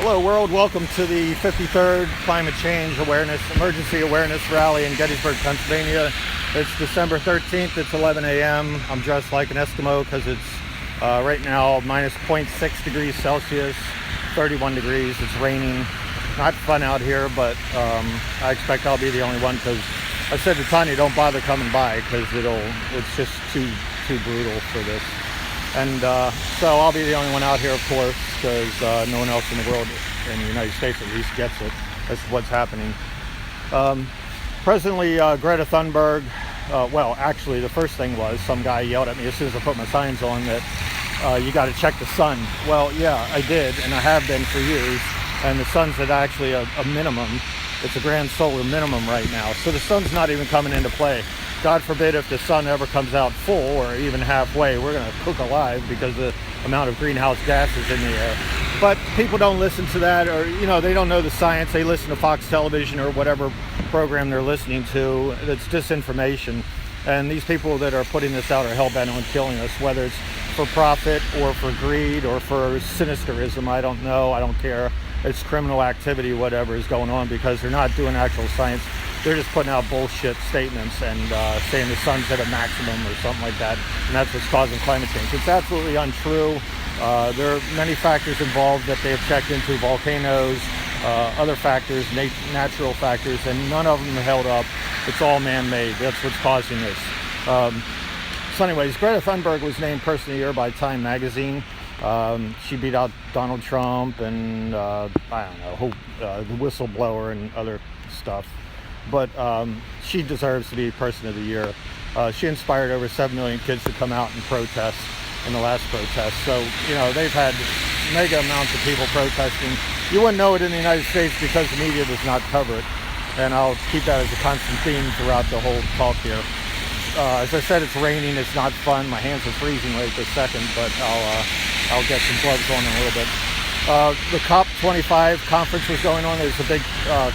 Hello world, welcome to the 53rd Climate Change Emergency Awareness Rally in Gettysburg, Pennsylvania. It's December 13th, it's 11 a.m. I'm dressed like an Eskimo because it's right now minus 0.6 degrees Celsius, 31 degrees, it's raining. Not fun out here, but I expect I'll be the only one because I said to Tanya, don't bother coming by because it's just too brutal for this. And so I'll be the only one out here, of course, because no one else in the world, in the United States at least, gets it. That's what's happening. Presently, Greta Thunberg, well, actually, the first thing was some guy yelled at me as soon as I put my signs on that you got to check the sun. Well, yeah, I did, and I have been for years. And the sun's at actually a minimum. It's a grand solar minimum right now. So the sun's not even coming into play. God forbid if the sun ever comes out full or even halfway, we're going to cook alive because of the amount of greenhouse gases in the air. But people don't listen to that, or, they don't know the science. They listen to Fox Television or whatever program they're listening to. It's disinformation. And these people that are putting this out are hell-bent on killing us, whether it's for profit or for greed or for sinisterism. I don't know. I don't care. It's criminal activity, whatever is going on, because they're not doing actual science. They're just putting out bullshit statements and saying the sun's at a maximum or something like that, and that's what's causing climate change. It's absolutely untrue. There are many factors involved that they have checked into: volcanoes, other factors, natural factors, and none of them are held up. It's all man-made. That's what's causing this. So anyways, Greta Thunberg was named Person of the Year by Time magazine. She beat out Donald Trump and, I don't know, the whistleblower and other stuff. But she deserves to be Person of the Year. She inspired over 7 million kids to come out and protest in the last protest. So, they've had mega amounts of people protesting. You wouldn't know it in the United States because the media does not cover it. And I'll keep that as a constant theme throughout the whole talk here. As I said, it's raining. It's not fun. My hands are freezing right this second, but I'll get some gloves on in a little bit. The COP25 conference was going on. There's a big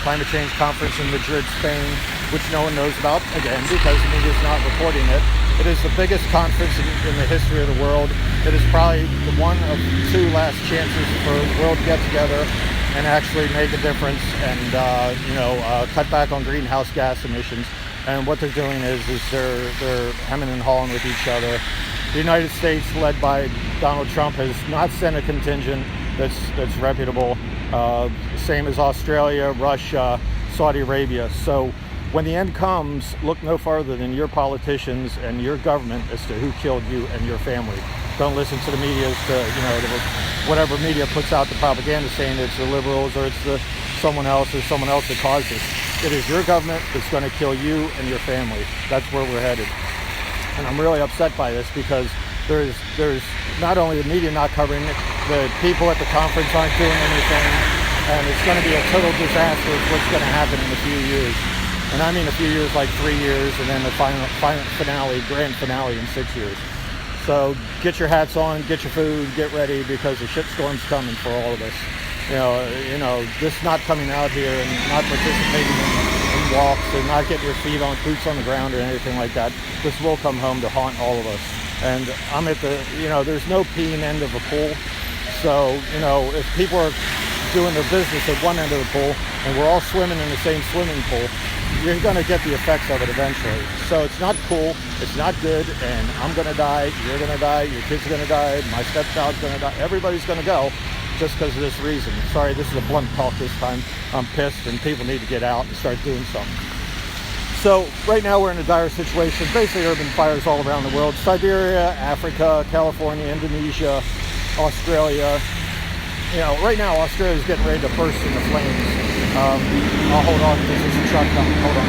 climate change conference in Madrid, Spain, which no one knows about, again, because the media is not reporting it. It is the biggest conference in the history of the world. It is probably the one of two last chances for the world to get together and actually make a difference and, cut back on greenhouse gas emissions. And what they're doing is they're hemming and hawing with each other. The United States, led by Donald Trump, has not sent a contingent that's reputable. Same as Australia, Russia, Saudi Arabia. So when the end comes, look no farther than your politicians and your government as to who killed you and your family. Don't listen to the media as to, whatever media puts out the propaganda saying it's the liberals or it's someone else that caused this. It is your government that's going to kill you and your family. That's where we're headed. And I'm really upset by this because there's not only the media not covering it, the people at the conference aren't doing anything, and it's going to be a total disaster of what's going to happen in a few years. And I mean a few years, like 3 years, and then the final grand finale in 6 years. So get your hats on, get your food, get ready, because the shitstorm's coming for all of us. Just not coming out here and not participating in walks and not getting your boots on the ground or anything like that. This will come home to haunt all of us. And I'm at there's no peeing end of a pool. So, if people are doing their business at one end of the pool and we're all swimming in the same swimming pool, you're going to get the effects of it eventually. So it's not cool, it's not good, and I'm going to die, you're going to die, your kids are going to die, my stepchild's going to die, everybody's going to go just because of this reason. Sorry, this is a blunt talk this time. I'm pissed and people need to get out and start doing something. So right now we're in a dire situation, basically urban fires all around the world. Siberia, Africa, California, Indonesia, Australia. Right now Australia is getting ready to burst into flames. I'll hold on because there's a truck coming. Hold on.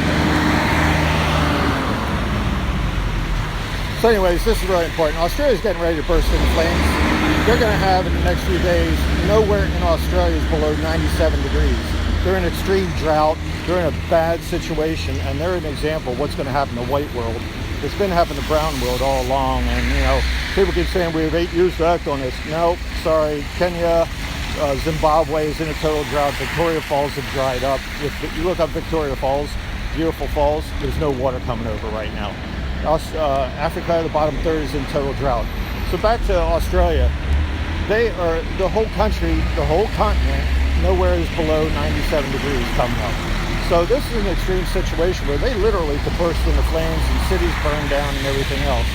So anyways, this is really important. Australia's getting ready to burst into flames. They're going to have in the next few days, nowhere in Australia is below 97 degrees. They're in extreme drought. They're in a bad situation, and they're an example of what's going to happen in the white world. It's been happening to the brown world all along, and people keep saying we have 8 years to act on this. No, sorry. Kenya, Zimbabwe is in a total drought. Victoria Falls have dried up. If you look up Victoria Falls, beautiful falls, there's no water coming over right now. Africa, the bottom third, is in total drought. So back to Australia. They are, the whole country, the whole continent nowhere is below 97 degrees coming up. So this is an extreme situation where they literally could burst into flames and cities burn down and everything else.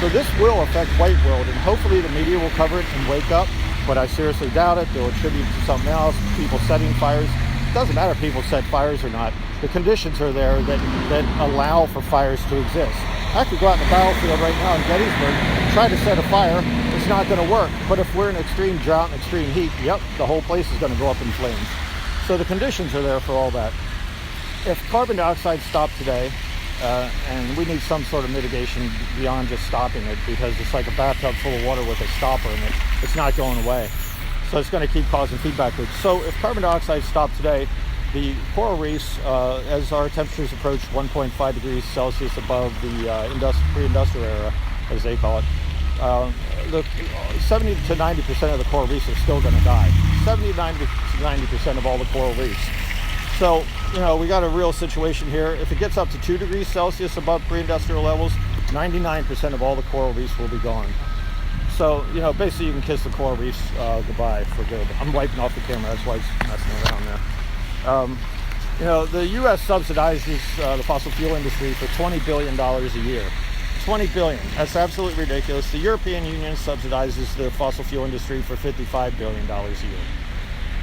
So this will affect White World, and hopefully the media will cover it and wake up, but I seriously doubt it. They'll attribute it to something else, people setting fires. It doesn't matter if people set fires or not. The conditions are there that allow for fires to exist. I could go out in the battlefield right now in Gettysburg and try to set a fire. It's not going to work. But if we're in extreme drought and extreme heat, yep, the whole place is going to go up in flames. So the conditions are there for all that. If carbon dioxide stopped today, and we need some sort of mitigation beyond just stopping it, because it's like a bathtub full of water with a stopper in it. It's not going away. So it's going to keep causing feedback loops. So if carbon dioxide stopped today, the coral reefs, as our temperatures approach 1.5 degrees Celsius above the pre-industrial era, as they call it, the 70 to 90% of the coral reefs are still going to die. 70 to 90% of all the coral reefs. So, we got a real situation here. If it gets up to 2 degrees Celsius above pre-industrial levels, 99% of all the coral reefs will be gone. So, basically you can kiss the coral reefs goodbye for good. I'm wiping off the camera, that's why it's messing around there. The U.S. subsidizes the fossil fuel industry for $20 billion a year. $20 billion. That's absolutely ridiculous. The European Union subsidizes the fossil fuel industry for $55 billion a year.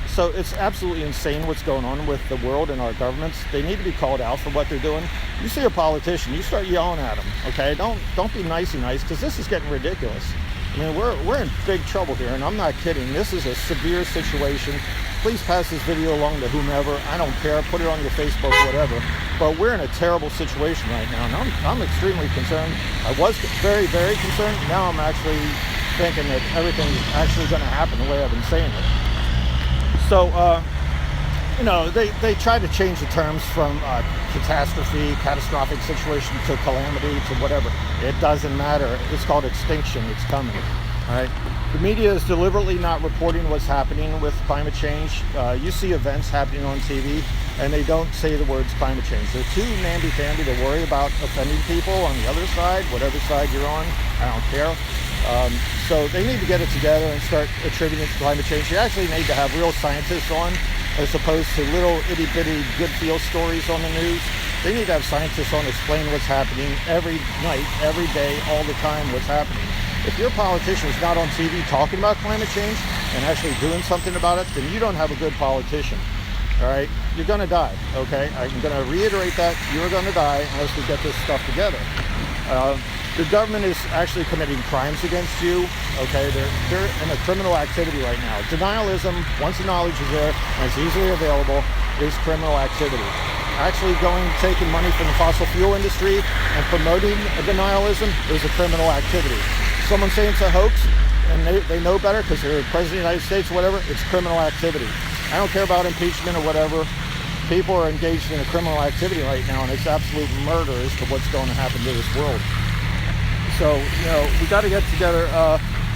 So it's absolutely insane what's going on with the world and our governments. They need to be called out for what they're doing. You see a politician, you start yelling at them, okay? Don't be nicey nice, because this is getting ridiculous. I mean, we're in big trouble here, and I'm not kidding. This is a severe situation. Please pass this video along to whomever. I don't care. Put it on your Facebook, whatever. But we're in a terrible situation right now, and I'm extremely concerned. I was very, very concerned. Now I'm actually thinking that everything's actually going to happen the way I've been saying it. So, they try to change the terms from catastrophe, catastrophic situation to calamity to whatever. It doesn't matter. It's called extinction. It's coming. All right. The media is deliberately not reporting what's happening with climate change. You see events happening on TV, and they don't say the words climate change. They're too namby-pamby to worry about offending people on the other side, whatever side you're on. I don't care. So they need to get it together and start attributing it to climate change. You actually need to have real scientists on, as opposed to little itty-bitty good feel stories on the news. They need to have scientists on explaining what's happening every night, every day, all the time, what's happening. If your politician is not on TV talking about climate change and actually doing something about it, then you don't have a good politician. All right? You're going to die, okay? I'm going to reiterate that. You're going to die unless we get this stuff together. The government is actually committing crimes against you, okay? They're in a criminal activity right now. Denialism, once the knowledge is there and it's easily available, is criminal activity. Actually taking money from the fossil fuel industry and promoting denialism is a criminal activity. Someone saying it's a hoax and they know better because they're the president of the United States or whatever, it's criminal activity. I don't care about impeachment or whatever. People are engaged in a criminal activity right now, and it's absolute murder as to what's going to happen to this world. So, we got to get together.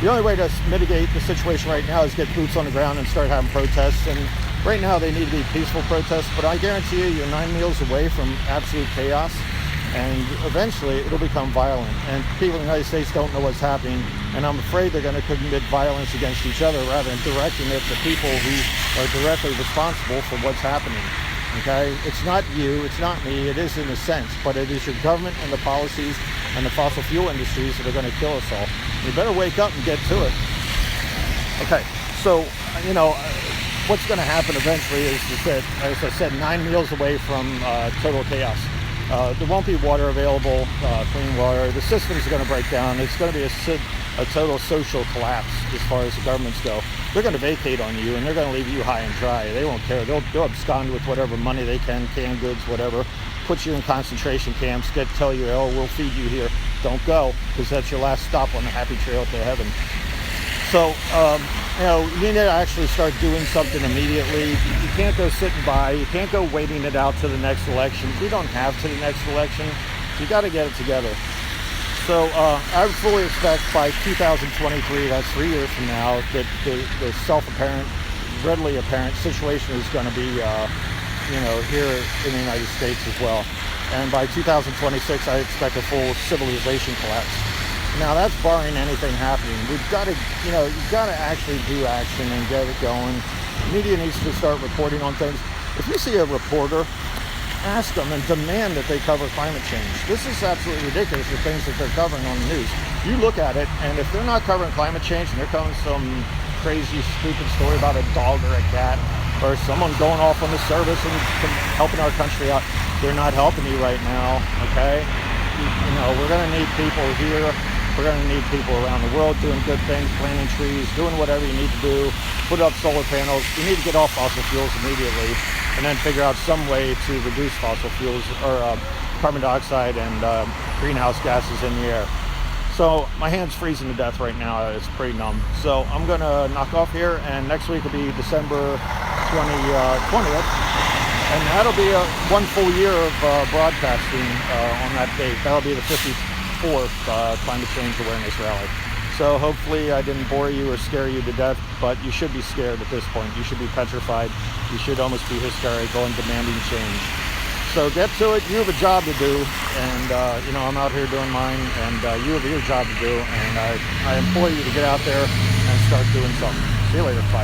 The only way to mitigate the situation right now is get boots on the ground and start having protests. And right now they need to be peaceful protests, but I guarantee you're 9 meals away from absolute chaos. And eventually it'll become violent. And people in the United States don't know what's happening. And I'm afraid they're going to commit violence against each other rather than directing it to people who are directly responsible for what's happening. Okay? It's not you, it's not me, it is in a sense, but it is your government and the policies and the fossil fuel industries that are going to kill us all. You better wake up and get to it. Okay, so, what's going to happen eventually is that, as I said, 9 meals away from total chaos. There won't be water available, clean water. The systems are going to break down. It's going to be a total social collapse as far as the governments go. They're going to vacate on you, and they're going to leave you high and dry. They won't care. They'll abscond with whatever money they can, canned goods, whatever. Put you in concentration camps. Tell you, we'll feed you here. Don't go, because that's your last stop on the happy trail to heaven. So, you need to actually start doing something immediately. You can't go sitting by. You can't go waiting it out to the next election. We don't have to the next election. You got to get it together. So I would fully expect by 2023, that's 3 years from now, that the self-apparent, readily apparent situation is going to be, here in the United States as well. And by 2026, I expect a full civilization collapse. Now that's barring anything happening. We've got to, you've got to actually do action and get it going. Media needs to start reporting on things. If you see a reporter, ask them and demand that they cover climate change. This is absolutely ridiculous, the things that they're covering on the news. You look at it, and if they're not covering climate change and they're covering some crazy, stupid story about a dog or a cat or someone going off on the service and helping our country out, they're not helping you right now, okay? We're going to need people here. We're going to need people around the world doing good things, planting trees, doing whatever you need to do, put up solar panels. You need to get off fossil fuels immediately and then figure out some way to reduce fossil fuels or carbon dioxide and greenhouse gases in the air. So my hand's freezing to death right now. It's pretty numb. So I'm going to knock off here, and next week will be December 20th. And that'll be one full year of broadcasting on that date. That'll be the 54th Climate Change Awareness Rally. So hopefully I didn't bore you or scare you to death, but you should be scared at this point. You should be petrified. You should almost be hysterical and demanding change. So get to it. You have a job to do, and I'm out here doing mine, and you have your job to do, and I implore you to get out there and start doing something. See you later. Bye.